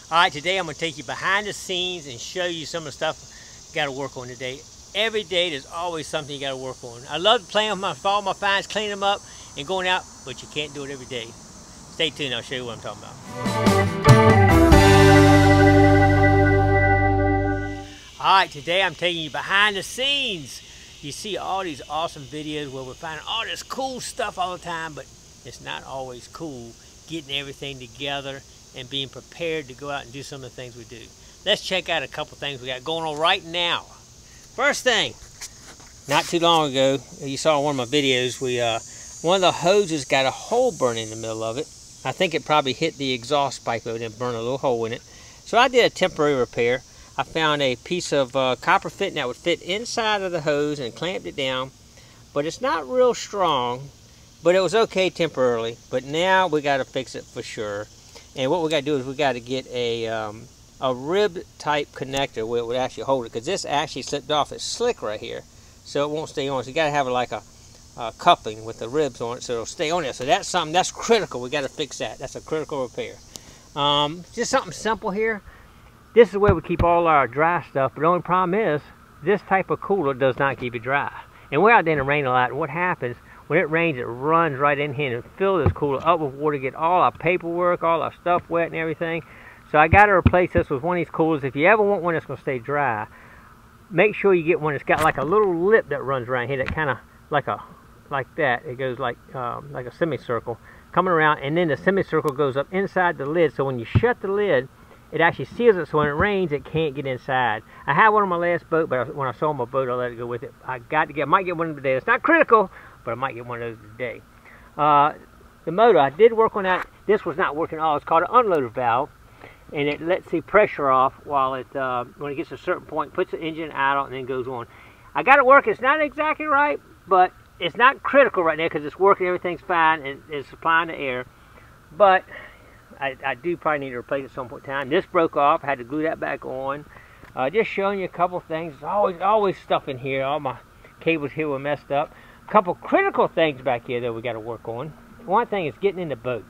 Alright, today I'm going to take you behind the scenes and show you some of the stuff you got to work on today. Every day there's always something you got to work on. I love playing with all my finds, cleaning them up, and going out, but you can't do it every day. Stay tuned, I'll show you what I'm talking about. Alright, today I'm taking you behind the scenes. You see all these awesome videos where we're finding all this cool stuff all the time, but it's not always cool getting everything together and being prepared to go out and do some of the things we do. Let's check out a couple things we got going on right now. First thing, not too long ago, you saw one of my videos, one of the hoses got a hole burning in the middle of it. I think it probably hit the exhaust pipe and it burned a little hole in it. So I did a temporary repair. I found a piece of copper fitting that would fit inside of the hose and clamped it down. But it's not real strong, but it was okay temporarily. But now we got to fix it for sure. And what we got to do is we got to get a rib type connector where it would actually hold it, because this actually slipped off. It's slick right here, so it won't stay on. So you got to have like a coupling with the ribs on it so it'll stay on there. So that's something that's critical. We got to fix that. That's a critical repair. Just something simple here. This is where we keep all our dry stuff, but the only problem is this type of cooler does not keep it dry. And we're out there in the rain a lot, and what happens when it rains, it runs right in here and fill this cooler up with water, get all our paperwork, all our stuff wet and everything. So I got to replace this with one of these coolers. If you ever want one that's going to stay dry, make sure you get one that's got like a little lip that runs around here that kind of like that. It goes like a semicircle coming around, and then the semicircle goes up inside the lid. So when you shut the lid, it actually seals it, so when it rains, it can't get inside. I had one on my last boat, but when I sold my boat, I let it go with it. I might get one today. It's not critical, but I might get one of those today. The motor, I did work on that. This was not working at all. It's called an unloader valve, and it lets the pressure off while it, when it gets to a certain point, puts the engine idle and then goes on. I got it working. It's not exactly right, but it's not critical right now because it's working. Everything's fine and it's supplying the air. But I do probably need to replace it at some point in time. This broke off. I had to glue that back on. Just showing you a couple things. There's always stuff in here. All my cables here were messed up. A couple critical things back here that we got to work on. One thing is getting in the boat.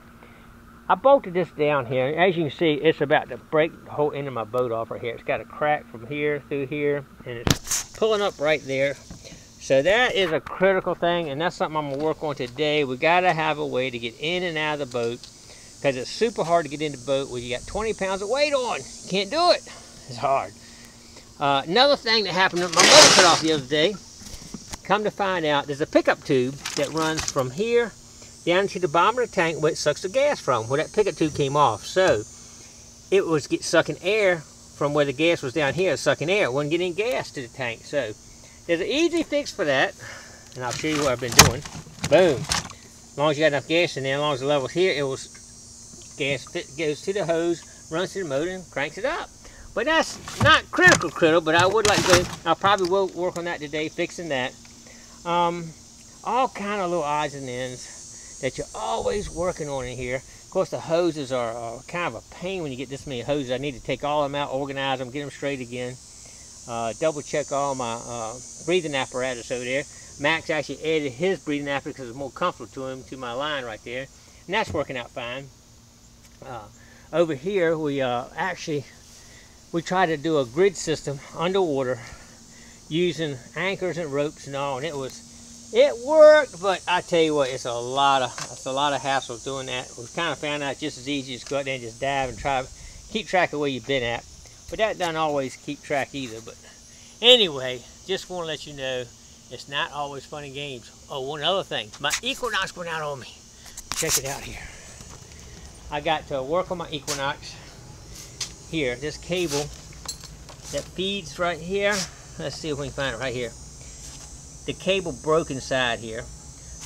I bolted this down here. As you can see, it's about to break the whole end of my boat off right here. It's got a crack from here through here, and it's pulling up right there. So that is a critical thing, and that's something I'm going to work on today. We got to have a way to get in and out of the boat, because it's super hard to get in the boat when you got 20 pounds of weight on. You can't do it. It's hard. Another thing that happened, my motor cut off the other day. Come to find out, there's a pickup tube that runs from here down to the bottom of the tank where it sucks the gas from, where that pickup tube came off. So it was sucking air from where the gas was down here, sucking air. It wasn't getting gas to the tank. So there's an easy fix for that, and I'll show you what I've been doing. Boom. As long as you got enough gas in there, as long as the level's here, it was gas goes to the hose, runs to the motor, and cranks it up. But that's not critical, but I would like to. I probably will work on that today, fixing that. All kind of little odds and ends that you're always working on in here. Of course, the hoses are kind of a pain when you get this many hoses. I need to take all of them out, organize them, get them straight again. Double check all my breathing apparatus over there. Max actually added his breathing apparatus because it's more comfortable to him, to my line right there. And that's working out fine. Over here, we tried to do a grid system underwater using anchors and ropes and all, and it worked, but I tell you what, it's a lot of hassle doing that. We kind of found out just as easy as go out there and just dive and try to keep track of where you've been at. But that doesn't always keep track either. But anyway, just want to let you know it's not always fun and games. Oh, one other thing, my Equinox went out on me. Check it out here. I got to work on my Equinox here. This cable that feeds right here. Let's see if we can find it right here. The cable broke inside here.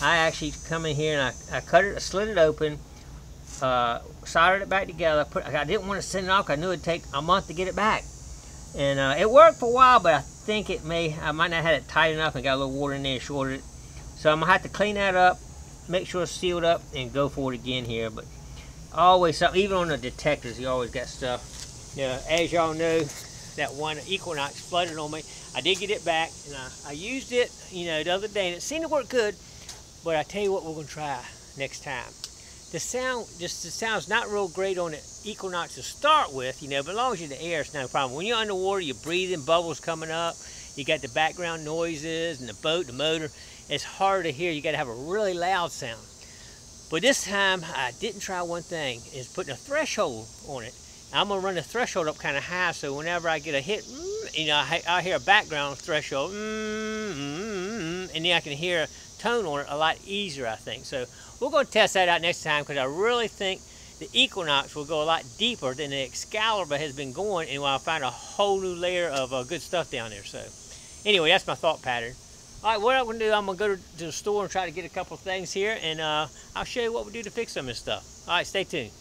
I actually come in here and I cut it, I slid it open, soldered it back together. I didn't want to send it off because I knew it'd take a month to get it back. And it worked for a while, but I think I might not have had it tight enough and got a little water in there and shorted it. So I'm going to have to clean that up, make sure it's sealed up, and go for it again here. But always something, even on the detectors, you always got stuff. As y'all know, that one Equinox flooded on me. I did get it back, and I used it, the other day, and it seemed to work good. But I tell you what, we're going to try next time. The sound, the sound's not real great on it equinox to start with, you know, but as long as you're in the air, it's no problem. When you're underwater, you're breathing, bubbles coming up, you got the background noises and the boat, the motor. It's hard to hear. You got to have a really loud sound. But this time, I didn't try one thing, is putting a threshold on it. I'm going to run the threshold up kind of high, so whenever I get a hit, you know, I hear a background threshold, and then I can hear a tone on it a lot easier, I think. So we're going to test that out next time, because I really think the equinox will go a lot deeper than the Excalibur has been going, and I'll find a whole new layer of good stuff down there. So anyway, that's my thought pattern. All right, what I'm going to do, I'm going to go to the store and try to get a couple of things here, and I'll show you what we do to fix some of this stuff. All right, stay tuned.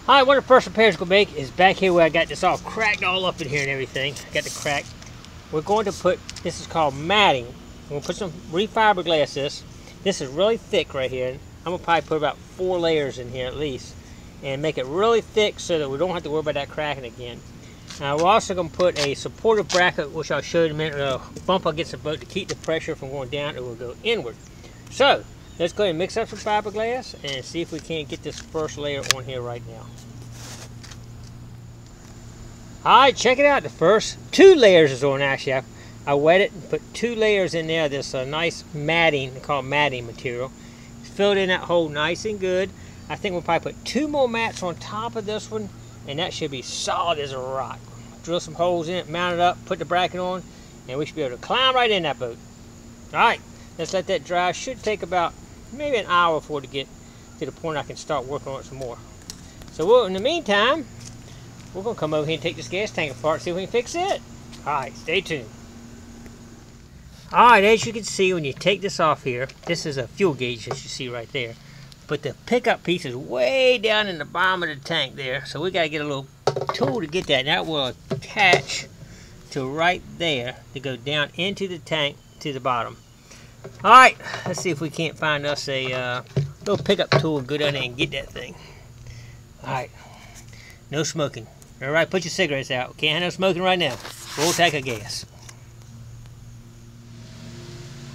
All right, one of the first repairs we're going to make is back here where I got this all cracked all up in here and everything. I got the crack. We're going to put, this is called matting. We're going to put some refiberglass this. This is really thick right here. I'm going to probably put about 4 layers in here at least, and make it really thick so that we don't have to worry about that cracking again. Now we're also going to put a supportive bracket, which I'll show you in a minute, a bump against the boat to keep the pressure from going down. It will go inward. So let's go ahead and mix up some fiberglass and see if we can't get this first layer on here right now. Alright, check it out. The first 2 layers is on actually. I wet it and put 2 layers in there. This nice matting, they call it matting material. It's filled in that hole nice and good. I think we'll probably put 2 more mats on top of this one, and that should be solid as a rock. Drill some holes in it, mount it up, put the bracket on, and we should be able to climb right in that boat. Alright, let's let that dry. Should take about maybe an hour for it to get to the point I can start working on it some more. So in the meantime, we're going to come over here and take this gas tank apart and see if we can fix it. Alright, stay tuned. Alright, as you can see, when you take this off here, this is a fuel gauge as you see right there. But the pickup piece is way down in the bottom of the tank there. So we got to get a little tool to get that. And that will attach to right there to go down into the tank to the bottom. Alright, let's see if we can't find us a little pickup tool and go down there and get that thing. Alright, no smoking. Alright, put your cigarettes out. Can't have no smoking right now. Full tank of gas.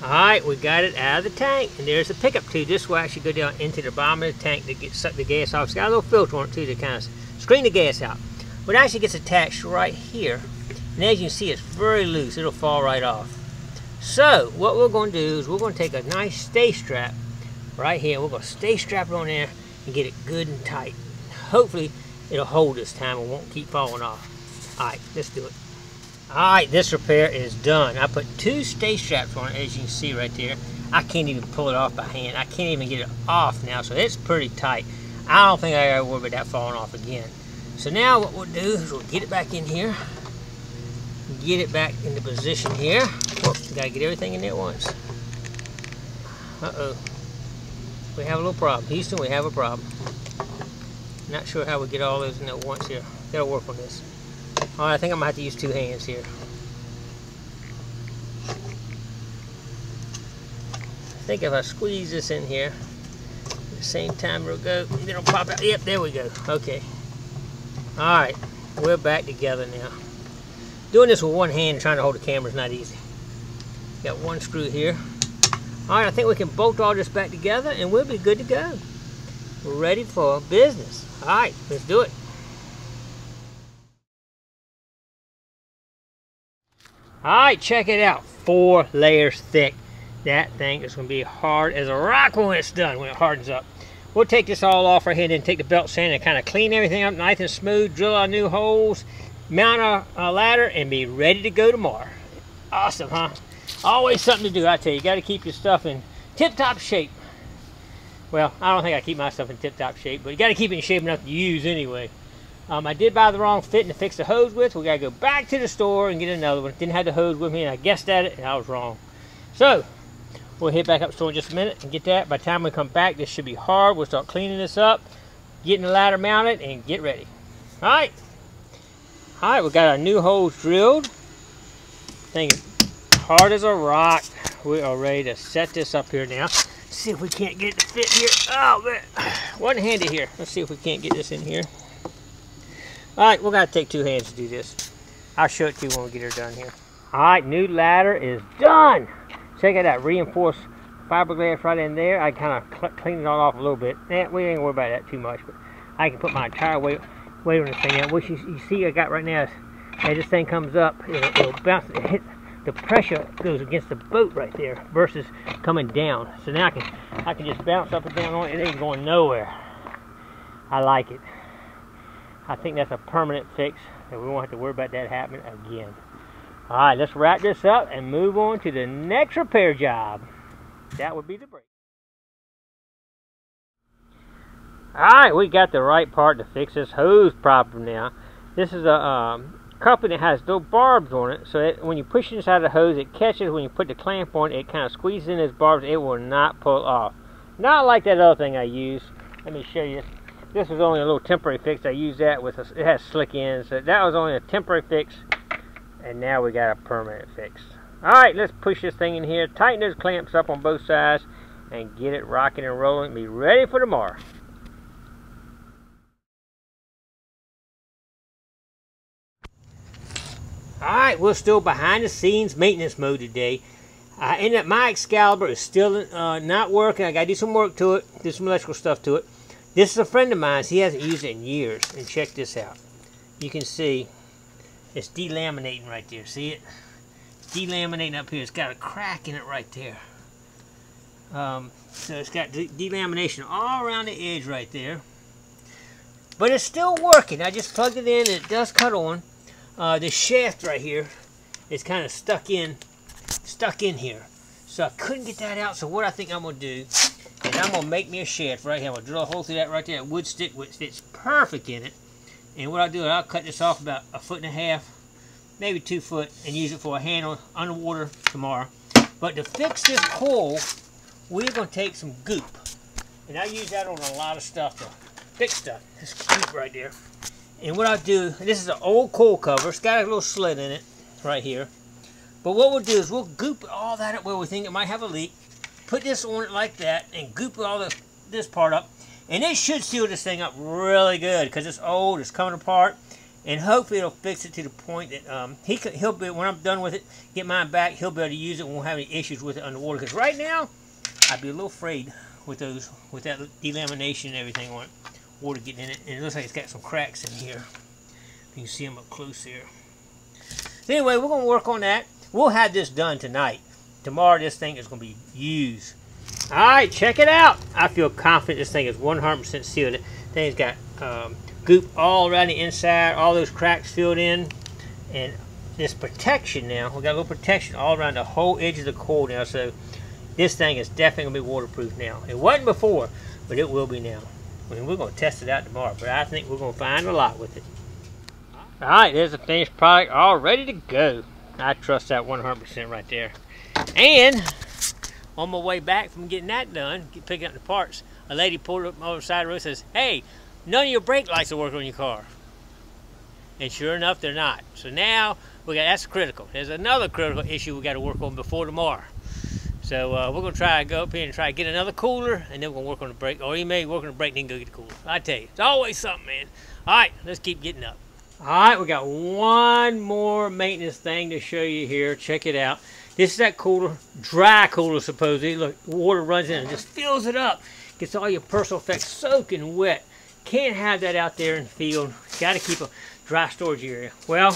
Alright, we got it out of the tank, and there's the pickup tube. This will actually go down into the bottom of the tank to suck the gas off. It's got a little filter on it too to kind of screen the gas out. But it actually gets attached right here, and as you can see, it's very loose. It'll fall right off. So what we're going to do is we're going to take a nice stay strap right here. We're going to stay strap it on there and get it good and tight. Hopefully it'll hold this time and won't keep falling off. Alright, let's do it. Alright, this repair is done. I put 2 stay straps on it, as you can see right there. I can't even pull it off by hand. I can't even get it off now, so it's pretty tight. I don't think I gotta worry about that falling off again. So now what we'll do is we'll get it back in here. Get it back into position here. Whoops, gotta get everything in there at once. Uh-oh. We have a little problem. Houston, we have a problem. Not sure how we get all those in there at once here. Gotta work on this. Alright, I think I'm gonna have to use 2 hands here. I think if I squeeze this in here, at the same time it'll go, then it'll pop out. Yep, there we go. Okay. Alright, we're back together now. Doing this with one hand and trying to hold the camera is not easy. Got 1 screw here. Alright, I think we can bolt all this back together and we'll be good to go. We're ready for business. Alright, let's do it. Alright, check it out. 4 layers thick. That thing is going to be hard as a rock when it's done, when it hardens up. We'll take this all off right here and then take the belt sander and kind of clean everything up nice and smooth, drill our new holes, mount a ladder, and be ready to go tomorrow. Awesome, huh? Always something to do, I tell you. You got to keep your stuff in tip-top shape. Well, I don't think I keep my stuff in tip-top shape, but you got to keep it in shape enough to use anyway. I did buy the wrong fit to fix the hose with. We got to go back to the store and get another one. Didn't have the hose with me, and I guessed at it, and I was wrong. So, we'll head back up to the store in just a minute and get that. By the time we come back, this should be hard. We'll start cleaning this up, getting the ladder mounted, and get ready. Alright. Alright, we got our new holes drilled. Thing is hard as a rock. We are ready to set this up here now. See if we can't get it to fit here. Oh, man. One-handed here. Let's see if we can't get this in here. Alright, we're going to take 2 hands to do this. I'll show it to you when we get her done here. Alright, new ladder is done. Check out that reinforced fiberglass right in there. I kind of cleaned it all off a little bit. We ain't worried about that too much. But I can put my entire weight on this thing. Now, what you see I got right now is, as this thing comes up, it'll bounce, it hit, the pressure goes against the boat right there versus coming down. So now I can just bounce up and down on it. It ain't going nowhere. I like it. I think that's a permanent fix, and we won't have to worry about that happening again. All right, let's wrap this up and move on to the next repair job. That would be the brake. All right, we got the right part to fix this hose problem now. This is a company that has no barbs on it, so that when you push it inside the hose, it catches. When you put the clamp on it, it kind of squeezes in those barbs. It will not pull off. Not like that other thing I used. Let me show you. This was only a little temporary fix. I used that with it has slick ends, so that was only a temporary fix. And now we got a permanent fix. Alright, let's push this thing in here, tighten those clamps up on both sides, and get it rocking and rolling. Be ready for tomorrow. Alright, we're still behind the scenes maintenance mode today. My Excalibur is still not working. I gotta do some work to it, do some electrical stuff to it. This is a friend of mine. He hasn't used it in years. And check this out. You can see it's delaminating right there. See it? Delaminating up here. It's got a crack in it right there. So it's got delamination all around the edge right there. But it's still working. I just plugged it in and it does cut on. The shaft right here is kind of stuck in here. So I couldn't get that out. So what I think I'm going to do is I'm going to make me a shaft right here. I'm going to drill a hole through that right there. That wood stick fits perfect in it. And what I'll do is I'll cut this off about 1.5 feet, maybe 2 foot, and use it for a handle underwater tomorrow. But to fix this coil, we're going to take some goop. And I use that on a lot of stuff to fix stuff. This goop right there. And what I'll do, this is an old coil cover. It's got a little slit in it right here. But what we'll do is we'll goop all that up where we think it might have a leak. Put this on it like that and goop all this part up. And it should seal this thing up really good because it's old, it's coming apart. And hopefully it'll fix it to the point that he'll be, when I'm done with it, get mine back, he'll be able to use it and won't have any issues with it underwater. Because right now, I'd be a little afraid with that delamination and everything on it. Water getting in it. And it looks like it's got some cracks in here. You can see them up close here. So anyway, we're going to work on that. We'll have this done tonight. Tomorrow this thing is going to be used. Alright, check it out. I feel confident this thing is 100% sealed. The thing's got goop all around the inside, all those cracks filled in. And this protection now, we got a little protection all around the whole edge of the coil now. So this thing is definitely going to be waterproof now. It wasn't before, but it will be now. I mean, we're going to test it out tomorrow, but I think we're going to find a lot with it. Alright, there's the finished product all ready to go. I trust that 100% right there. And on my way back from getting that done, picking up the parts, a lady pulled up over the side of the road and says, "Hey, none of your brake lights are working on your car." And sure enough, they're not. So now, that's critical. There's another critical issue we got to work on before tomorrow. So we're going to try to go up here and try to get another cooler, and then we're going to work on the brake. Or you may work on the brake and then go get the cooler. I tell you, it's always something, man. All right, let's keep getting up. All right, we got one more maintenance thing to show you here. Check it out. This is that cooler, dry cooler supposedly. Look, water runs in and just fills it up. Gets all your personal effects soaking wet. Can't have that out there in the field. Got to keep a dry storage area. Well,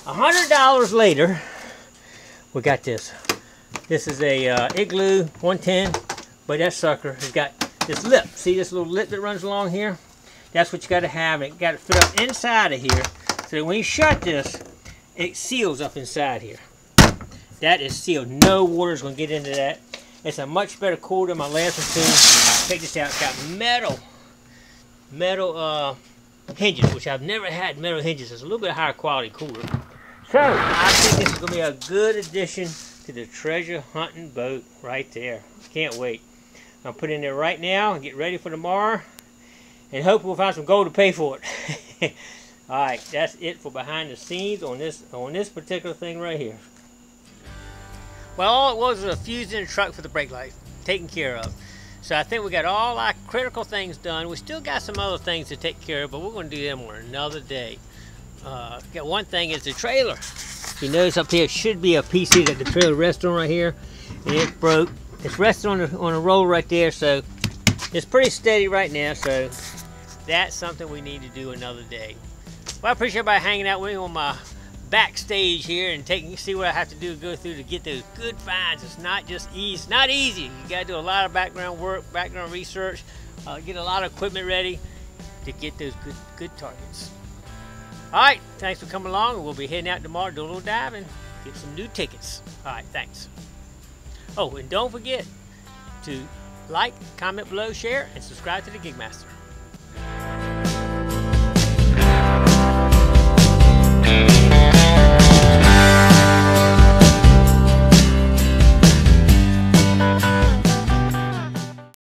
$100 later, we got this. This is a Igloo 110, but that sucker has got this lip. See this little lip that runs along here? That's what you got to have. It got to fit up inside of here, so that when you shut this, it seals up inside here. That is sealed. No water is going to get into that. It's a much better cooler than my last one too. Check this out. It's got metal hinges, which I've never had metal hinges. It's a little bit higher quality cooler. So I think this is going to be a good addition to the treasure hunting boat right there. Can't wait. I'll put it in there right now and get ready for tomorrow. And hope we'll find some gold to pay for it. Alright, that's it for behind the scenes on this particular thing right here. Well, all it was a fuse in the truck for the brake light, taken care of. So I think we got all our critical things done. We still got some other things to take care of, but we're going to do them on another day. Got one thing is the trailer. You notice up here it should be a PC that the trailer rests on right here, and it broke. It's resting on a roll right there, so it's pretty steady right now. So That's something we need to do another day. Well, I appreciate everybody hanging out with me on my backstage here and see what I have to do to go through to get those good finds. It's not just easy. It's not easy. You got to do a lot of background work, background research, get a lot of equipment ready to get those good targets. All right, thanks for coming along. We'll be heading out tomorrow, do a little diving, get some new tickets. All right, thanks. Oh, and don't forget to like, comment below, share, and subscribe to the Gigmaster.